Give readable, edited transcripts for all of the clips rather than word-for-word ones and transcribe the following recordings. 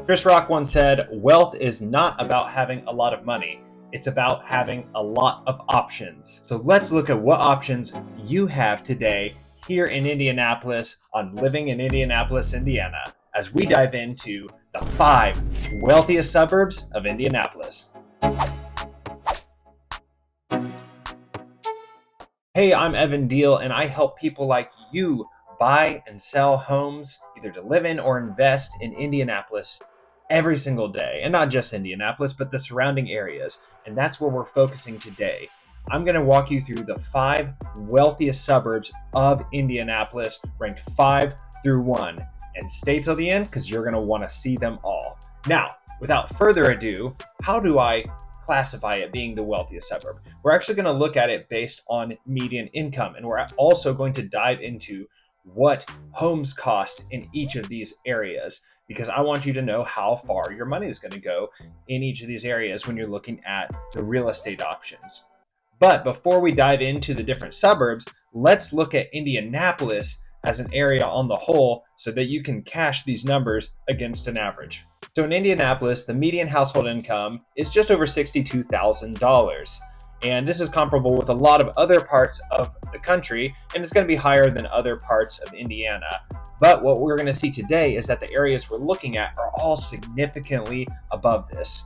Chris Rock once said, wealth is not about having a lot of money. It's about having a lot of options. So let's look at what options you have today here in Indianapolis on Living in Indianapolis, Indiana, as we dive into the 5 wealthiest suburbs of Indianapolis. Hey, I'm Evan Deal, and I help people like you buy and sell homes, either to live in or invest in Indianapolis every single day. And not just Indianapolis, but the surrounding areas. And that's where we're focusing today. I'm going to walk you through the 5 wealthiest suburbs of Indianapolis, ranked 5 through 1. And stay till the end because you're going to want to see them all. Now, without further ado, how do I classify it being the wealthiest suburb? We're actually going to look at it based on median income, and we're also going to dive into what homes cost in each of these areas, because I want you to know how far your money is going to go in each of these areas when you're looking at the real estate options. But before we dive into the different suburbs, let's look at Indianapolis as an area on the whole so that you can cash these numbers against an average. So in Indianapolis, the median household income is just over $62,000. And this is comparable with a lot of other parts of the country, and it's going to be higher than other parts of Indiana. But what we're going to see today is that the areas we're looking at are all significantly above this.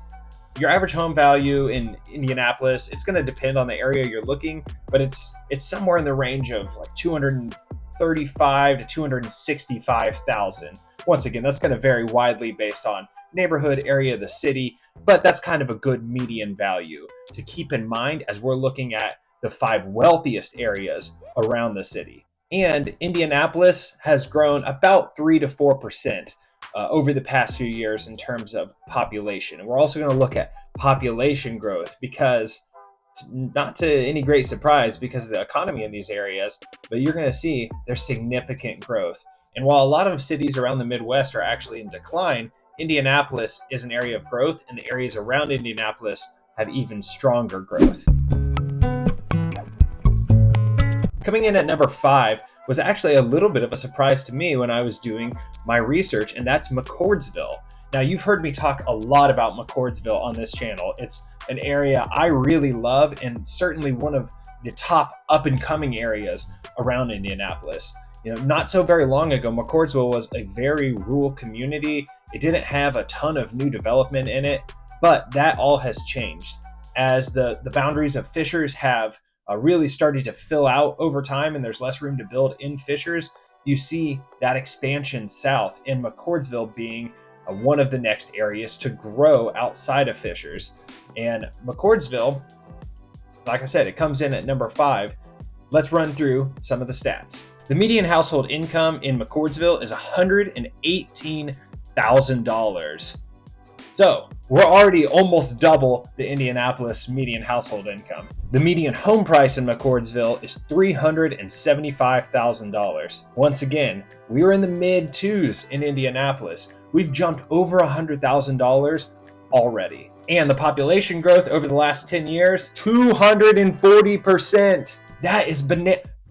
Your average home value in Indianapolis, it's going to depend on the area you're looking, but it's somewhere in the range of like $235,000 to $265,000. Once again, that's going to vary widely based on neighborhood, area of the city, but that's kind of a good median value to keep in mind as we're looking at the 5 wealthiest areas around the city. And Indianapolis has grown about 3 to 4% over the past few years in terms of population. And we're also going to look at population growth because, not to any great surprise because of the economy in these areas, but you're going to see there's significant growth. And while a lot of cities around the Midwest are actually in decline, Indianapolis is an area of growth, and the areas around Indianapolis have even stronger growth. Coming in at number 5 was actually a little bit of a surprise to me when I was doing my research, and that's McCordsville. Now, you've heard me talk a lot about McCordsville on this channel. It's an area I really love and certainly one of the top up-and-coming areas around Indianapolis. Not so very long ago, McCordsville was a very rural community. It didn't have a ton of new development in it, but that all has changed. As the boundaries of Fishers have really started to fill out over time and there's less room to build in Fishers, you see that expansion south, and McCordsville being one of the next areas to grow outside of Fishers. And McCordsville, like I said, it comes in at number 5. Let's run through some of the stats. The median household income in McCordsville is $118,000. So we're already almost double the Indianapolis median household income. The median home price in McCordsville is $375,000. Once again, we were in the mid-2s in Indianapolis. We've jumped over $100,000 already. And the population growth over the last 10 years, 240%. That is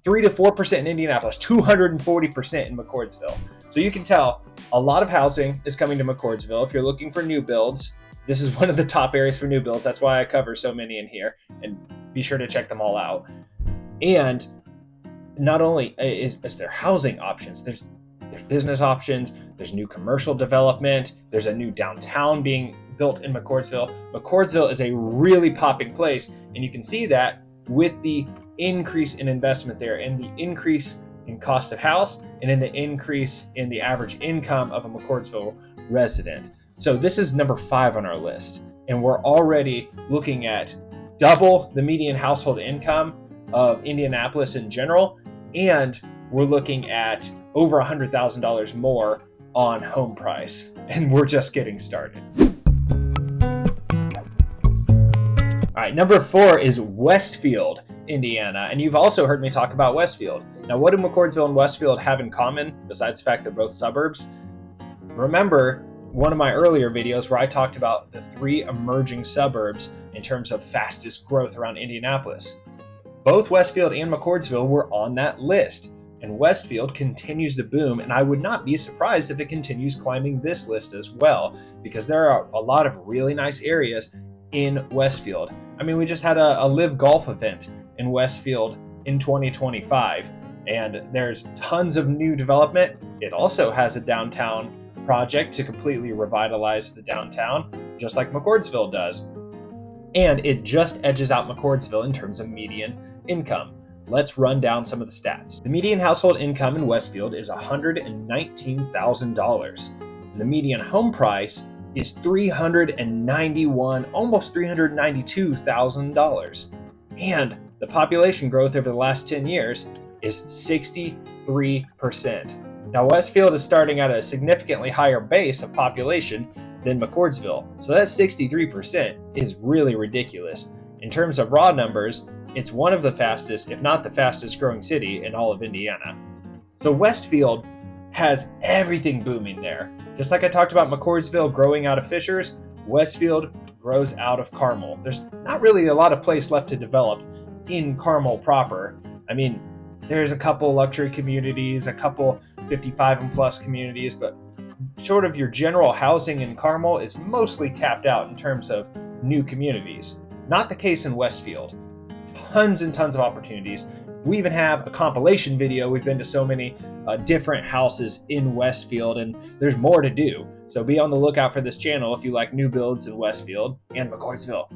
3 to 4% in Indianapolis, 240% in McCordsville. So you can tell a lot of housing is coming to McCordsville. If you're looking for new builds, this is one of the top areas for new builds. That's why I cover so many in here, and be sure to check them all out. And not only is there housing options, there's business options, there's new commercial development, there's a new downtown being built in McCordsville. McCordsville is a really popping place, and you can see that with the increase in investment there and the increase in cost of house and in the increase in the average income of a McCordsville resident. So this is number 5 on our list, and we're already looking at double the median household income of Indianapolis in general, and we're looking at over $100,000 more on home price, and we're just getting started. All right, number 4 is Westfield, Indiana, and you've also heard me talk about Westfield. Now, what do McCordsville and Westfield have in common, besides the fact they're both suburbs? Remember one of my earlier videos where I talked about the 3 emerging suburbs in terms of fastest growth around Indianapolis. Both Westfield and McCordsville were on that list. and Westfield continues to boom, and I would not be surprised if it continues climbing this list as well, because there are a lot of really nice areas in Westfield. I mean, we just had a live golf event in Westfield in 2025, and there's tons of new development. It also has a downtown project to completely revitalize the downtown, just like McCordsville does. And it just edges out McCordsville in terms of median income. Let's run down some of the stats. The median household income in Westfield is $119,000. The median home price is $391,000, almost $392,000. And the population growth over the last 10 years is 63%. Now, Westfield is starting at a significantly higher base of population than McCordsville, so that 63% is really ridiculous. In terms of raw numbers, it's one of the fastest, if not the fastest growing city in all of Indiana. So Westfield has everything booming there. Just like I talked about McCordsville growing out of Fishers, Westfield grows out of Carmel. There's not really a lot of place left to develop in Carmel proper. I mean, there's a couple luxury communities, a couple 55 and plus communities, but short of your general housing in Carmel is mostly tapped out in terms of new communities. Not the case in Westfield. Tons and tons of opportunities. We even have a compilation video. We've been to so many different houses in Westfield, and there's more to do. So be on the lookout for this channel if you like new builds in Westfield and McCordsville,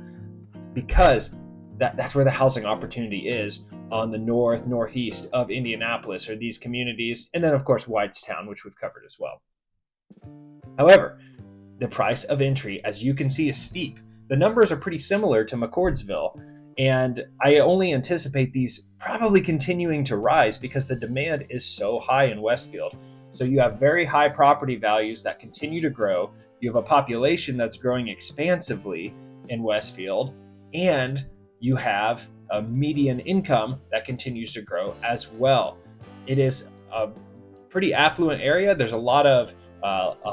because that's where the housing opportunity is on the northeast of Indianapolis, or these communities, and then of course Whitestown, which we've covered as well. However, the price of entry, as you can see, is steep. The numbers are pretty similar to McCordsville, and I only anticipate these probably continuing to rise because the demand is so high in Westfield. So you have very high property values that continue to grow. You have a population that's growing expansively in Westfield, and you have a median income that continues to grow as well. It is a pretty affluent area. There's a lot of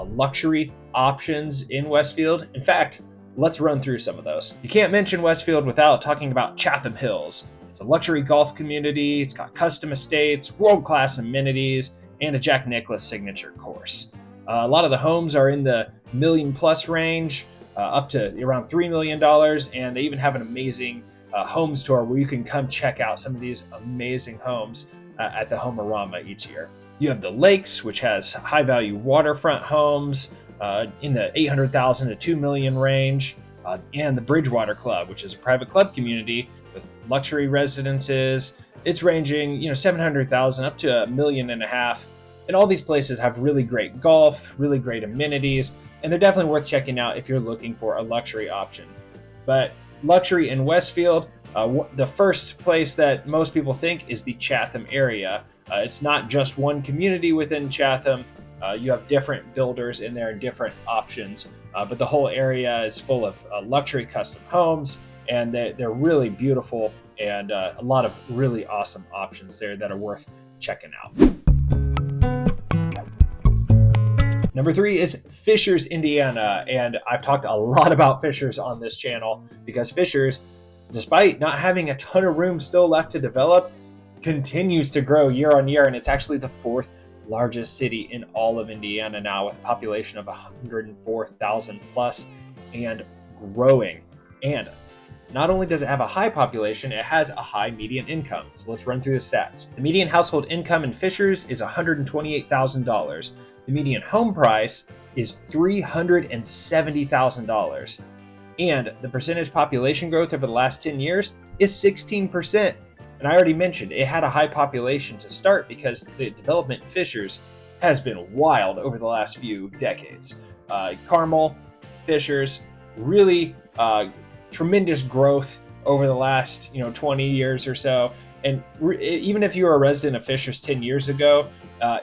luxury options in Westfield. In fact, let's run through some of those. You can't mention Westfield without talking about Chatham Hills. It's a luxury golf community. It's got custom estates, world-class amenities, and a Jack Nicklaus signature course. A lot of the homes are in the million-plus range, up to around $3 million, and they even have an amazing homes tour where you can come check out some of these amazing homes at the Homerama each year. You have the Lakes, which has high-value waterfront homes in the $800,000 to $2 million range, and the Bridgewater Club, which is a private club community with luxury residences. It's ranging, $700,000 up to $1.5 million, and all these places have really great golf, really great amenities, and they're definitely worth checking out if you're looking for a luxury option. But luxury in Westfield, the first place that most people think is the Chatham area. It's not just one community within Chatham. You have different builders in there and different options, but the whole area is full of luxury custom homes, and they're really beautiful, and a lot of really awesome options there that are worth checking out. Number 3 is Fishers, Indiana, and I've talked a lot about Fishers on this channel because Fishers, despite not having a ton of room still left to develop, continues to grow year on year, and it's actually the 4th largest city in all of Indiana now, with a population of 104,000 plus and growing. And not only does it have a high population, it has a high median income. So let's run through the stats. The median household income in Fishers is $128,000. The median home price is $370,000. And the percentage population growth over the last 10 years is 16%. And I already mentioned it had a high population to start because the development in Fishers has been wild over the last few decades. Carmel, Fishers, really tremendous growth over the last 20 years or so. And even if you were a resident of Fishers 10 years ago,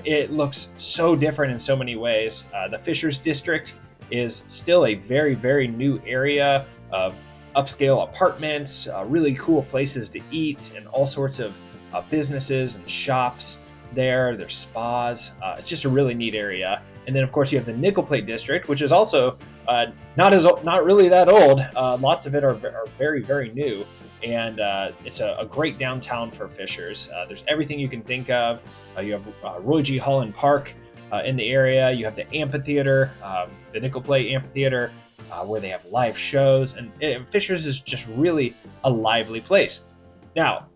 it looks so different in so many ways. The Fishers district is still a very, very new area of upscale apartments, really cool places to eat, and all sorts of businesses and shops there. There's spas. It's just a really neat area. And then, of course, you have the Nickel Plate district, which is also not really that old. Lots of it are very, very new. and it's a great downtown for Fishers. There's everything you can think of. You have Roy G. Holland Park in the area. You have the amphitheater, the Nickel Plate Amphitheater, where they have live shows, and Fishers is just really a lively place. Now,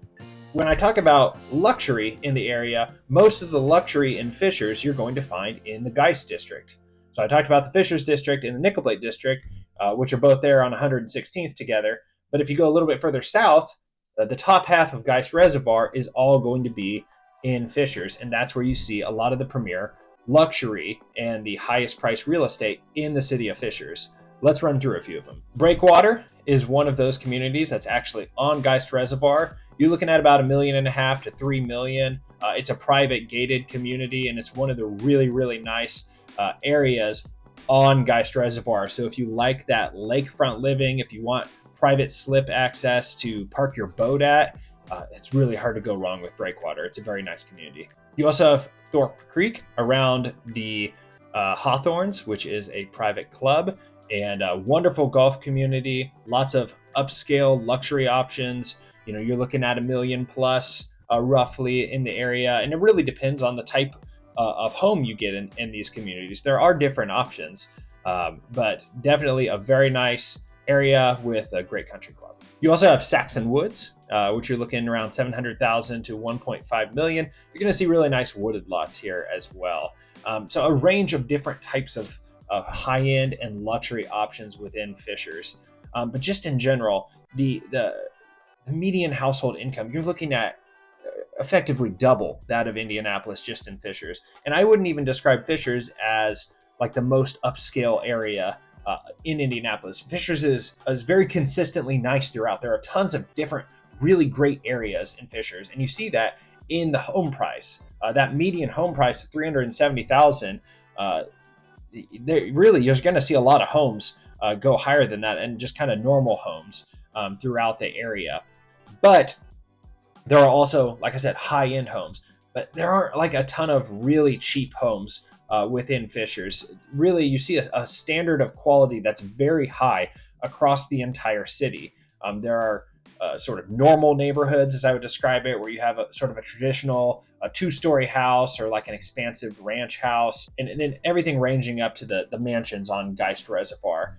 when I talk about luxury in the area, most of the luxury in Fishers you're going to find in the Geist district. So I talked about the Fishers district and the Nickel Plate district, which are both there on 116th together. But if you go a little bit further south, the top half of Geist Reservoir is all going to be in Fishers, and that's where you see a lot of the premier luxury and the highest priced real estate in the city of Fishers. Let's run through a few of them. Breakwater is one of those communities that's actually on Geist Reservoir. You're looking at about $1.5 million to $3 million. It's a private gated community, and it's one of the really, really nice areas on Geist Reservoir. So if you like that lakefront living, if you want private slip access to park your boat at, it's really hard to go wrong with Breakwater. It's a very nice community. You also have Thorpe Creek around the Hawthorns, which is a private club and a wonderful golf community. Lots of upscale luxury options. You know, you're looking at $1 million plus roughly in the area, and it really depends on the type of home you get in these communities. There are different options, but definitely a very nice area with a great country club. You also have Saxon Woods, which you're looking around $700,000 to $1.5 million. You're going to see really nice wooded lots here as well. So a range of different types of high-end and luxury options within Fishers. But just in general, the median household income, you're looking at effectively double that of Indianapolis just in Fishers. And I wouldn't even describe Fishers as like the most upscale area in Indianapolis. Fishers is very consistently nice throughout. There are tons of different really great areas in Fishers, and you see that in the home price. That median home price of $370,000. Really, you're going to see a lot of homes go higher than that, and just kind of normal homes throughout the area. But there are also, like I said, high-end homes. But there aren't like a ton of really cheap homes within Fishers. Really, you see a standard of quality that's very high across the entire city. There are sort of normal neighborhoods, as I would describe it, where you have a sort of a traditional two-story house or like an expansive ranch house, and then everything ranging up to the mansions on Geist Reservoir.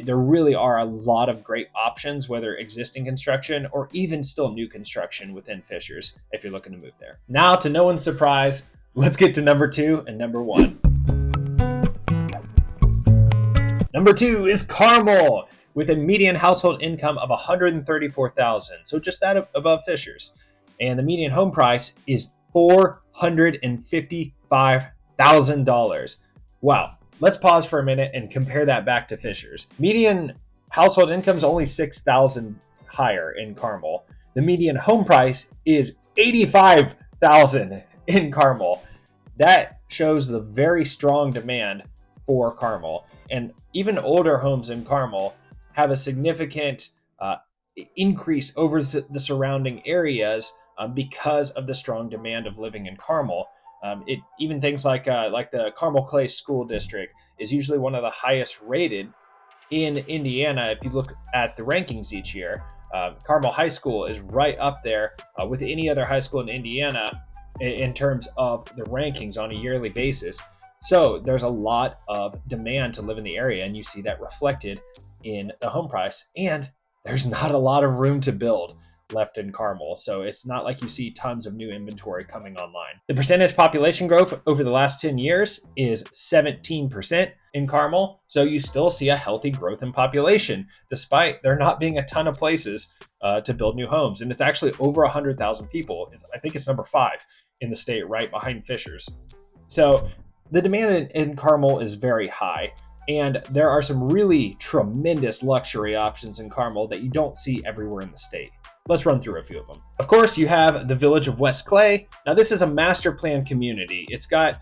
There really are a lot of great options, whether existing construction or even still new construction within Fishers, if you're looking to move there. Now, to no one's surprise, let's get to number 2 and number 1. Number 2 is Carmel, with a median household income of $134,000, so just that above Fishers. And the median home price is $455,000. Wow. Let's pause for a minute and compare that back to Fishers. Median household income is only $6,000 higher in Carmel. The median home price is $85,000 in Carmel. That shows the very strong demand for Carmel. And even older homes in Carmel have a significant increase over the surrounding areas because of the strong demand of living in Carmel. Even things like the Carmel Clay School District is usually one of the highest rated in Indiana. If you look at the rankings each year, Carmel High School is right up there with any other high school in Indiana in terms of the rankings on a yearly basis. So there's a lot of demand to live in the area, and you see that reflected in the home price. And there's not a lot of room to build left in Carmel, so it's not like you see tons of new inventory coming online. The percentage population growth over the last 10 years is 17% in Carmel, so you still see a healthy growth in population, despite there not being a ton of places to build new homes. And it's actually over 100,000 people. I think it's number 5 in the state, right behind Fishers. So the demand in Carmel is very high, and there are some really tremendous luxury options in Carmel that you don't see everywhere in the state. Let's run through a few of them. Of course, you have the village of West Clay. Now, this is a master plan community. It's got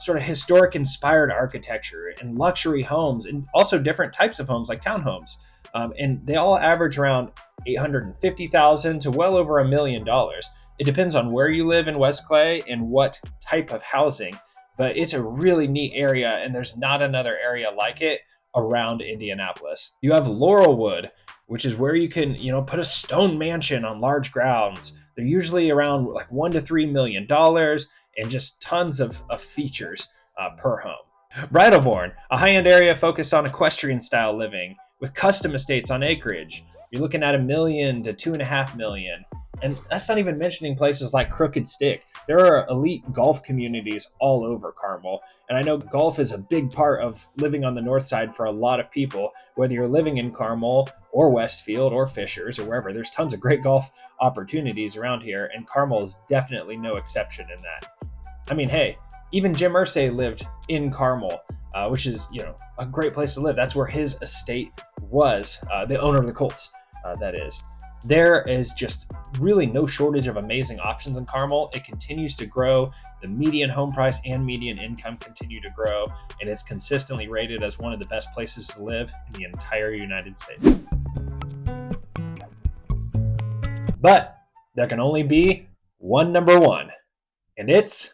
sort of historic inspired architecture and luxury homes, and also different types of homes like townhomes. And they all average around $850,000 to well over $1 million. It depends on where you live in West Clay and what type of housing, but it's a really neat area, and there's not another area like it around Indianapolis. You have Laurelwood, which is where you can, put a stone mansion on large grounds. They're usually around like $1 to $3 million and just tons of features per home. Bridleborn, a high-end area focused on equestrian-style living with custom estates on acreage. You're looking at $1 million to $2.5 million. And that's not even mentioning places like Crooked Stick. There are elite golf communities all over Carmel. And I know golf is a big part of living on the north side for a lot of people, whether you're living in Carmel or Westfield or Fishers or wherever. There's tons of great golf opportunities around here, and Carmel is definitely no exception in that. I mean, hey, even Jim Irsay lived in Carmel, which is, a great place to live. That's where his estate was, the owner of the Colts, that is. There is just really no shortage of amazing options in Carmel. It continues to grow. The median home price and median income continue to grow, and it's consistently rated as one of the best places to live in the entire United States. But there can only be one number one, and it's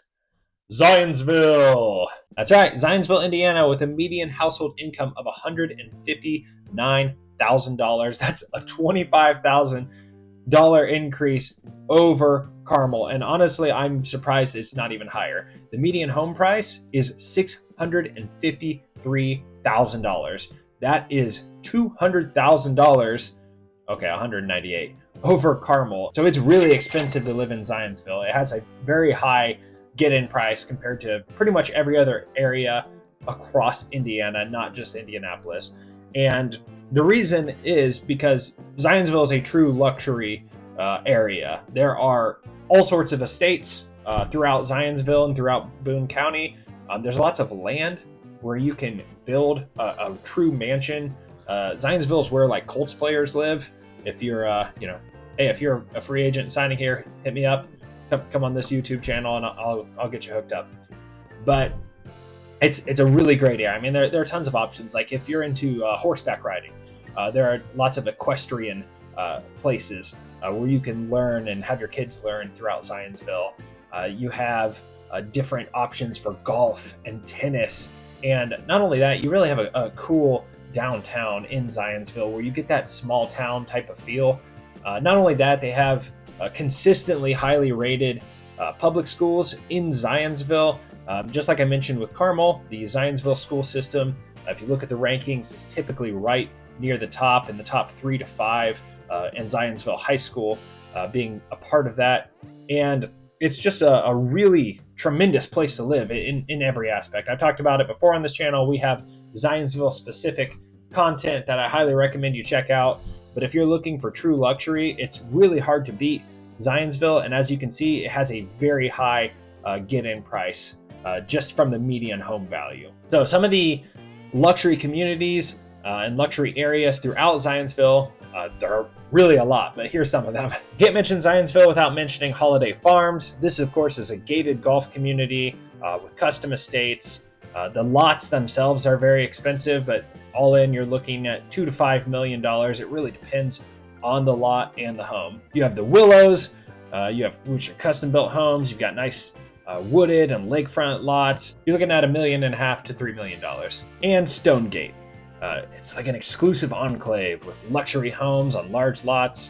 Zionsville. That's right, Zionsville, Indiana, with a median household income of $159,000. That's a $25,000 increase over Carmel. And honestly, I'm surprised it's not even higher. The median home price is $653,000. That is $200,000. Okay, $198,000 over Carmel. So it's really expensive to live in Zionsville. It has a very high get-in price compared to pretty much every other area across Indiana, not just Indianapolis. And the reason is because Zionsville is a true luxury area. There are all sorts of estates throughout Zionsville and throughout Boone County. There's lots of land where you can build a true mansion. Zionsville is where like Colts players live. If you're, hey, if you're a free agent signing here, hit me up. Come on this YouTube channel and I'll get you hooked up. But it's a really great area. I mean, there are tons of options. Like if you're into horseback riding, there are lots of equestrian places where you can learn and have your kids learn throughout Zionsville. You have different options for golf and tennis. And not only that, you really have a cool downtown in Zionsville where you get that small town type of feel. Not only that, they have consistently highly rated public schools in Zionsville. Just like I mentioned with Carmel, the Zionsville school system, if you look at the rankings, is typically right near the top, in the top 3 to 5, and Zionsville High School being a part of that. And it's just a really tremendous place to live in every aspect. I've talked about it before on this channel. We have Zionsville specific content that I highly recommend you check out. But if you're looking for true luxury, it's really hard to beat Zionsville. And as you can see, it has a very high get-in price just from the median home value. So some of the luxury communities and luxury areas throughout Zionsville, there are really a lot, but here's some of them. Can't mention Zionsville without mentioning Holiday Farms. This, of course, is a gated golf community with custom estates. The lots themselves are very expensive, but all in, you're looking at $2 to $5 million. It really depends on the lot and the home. You have the Willows, which are custom-built homes. You've got nice wooded and lakefront lots. You're looking at $1.5 million to $3 million. And Stonegate. It's like an exclusive enclave with luxury homes on large lots,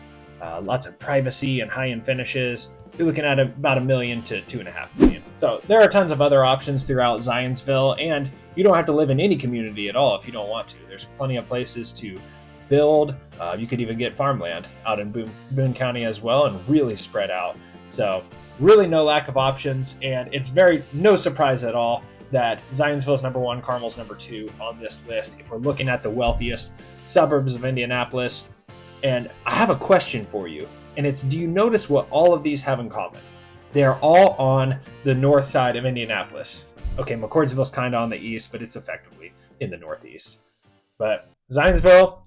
lots of privacy and high-end finishes. You're looking at about $1 million to $2.5 million. So there are tons of other options throughout Zionsville, and you don't have to live in any community at all if you don't want to. There's plenty of places to build. You could even get farmland out in Boone County as well, and really spread out. So really no lack of options, and it's no surprise at all that Zionsville is number 1, Carmel's number 2 on this list if we're looking at the wealthiest suburbs of Indianapolis. And I have a question for you, and it's, do you notice what all of these have in common? They are all on the north side of Indianapolis. Okay, McCordsville's kind of on the east, but it's effectively in the northeast. But Zionsville,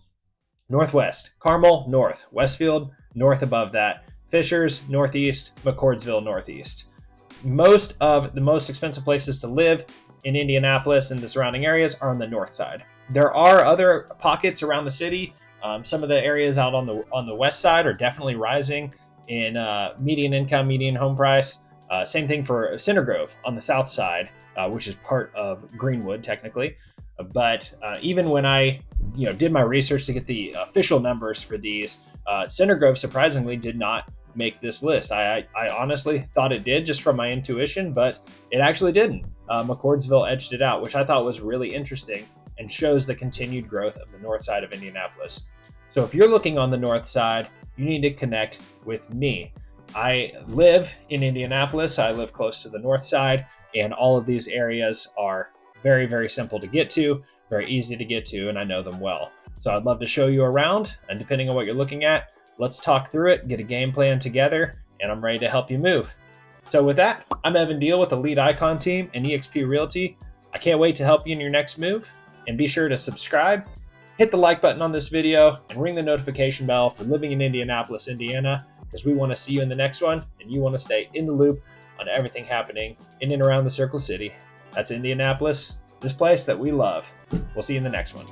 northwest. Carmel, north. Westfield, north above that. Fishers, northeast. McCordsville, northeast. Most of the most expensive places to live in Indianapolis and the surrounding areas are on the north side. There are other pockets around the city. Some of the areas out on the west side are definitely rising in median income, median home price. Same thing for Center Grove on the south side, which is part of Greenwood technically. But even when I did my research to get the official numbers for these, Center Grove surprisingly did not make this list. I honestly thought it did just from my intuition, but it actually didn't. McCordsville edged it out, which I thought was really interesting and shows the continued growth of the north side of Indianapolis. So if you're looking on the north side, you need to connect with me. I live in Indianapolis. I live close to the north side, and all of these areas are very, very simple to get to, very easy to get to, and I know them well. So I'd love to show you around, and depending on what you're looking at, let's talk through it, get a game plan together, and I'm ready to help you move. So with that, I'm Evan Deal with the Lead Icon team and eXp Realty. I can't wait to help you in your next move, and be sure to subscribe, hit the like button on this video, and ring the notification bell for living in Indianapolis, Indiana, because we want to see you in the next one, and you want to stay in the loop on everything happening in and around the Circle City. That's Indianapolis, this place that we love. We'll see you in the next one.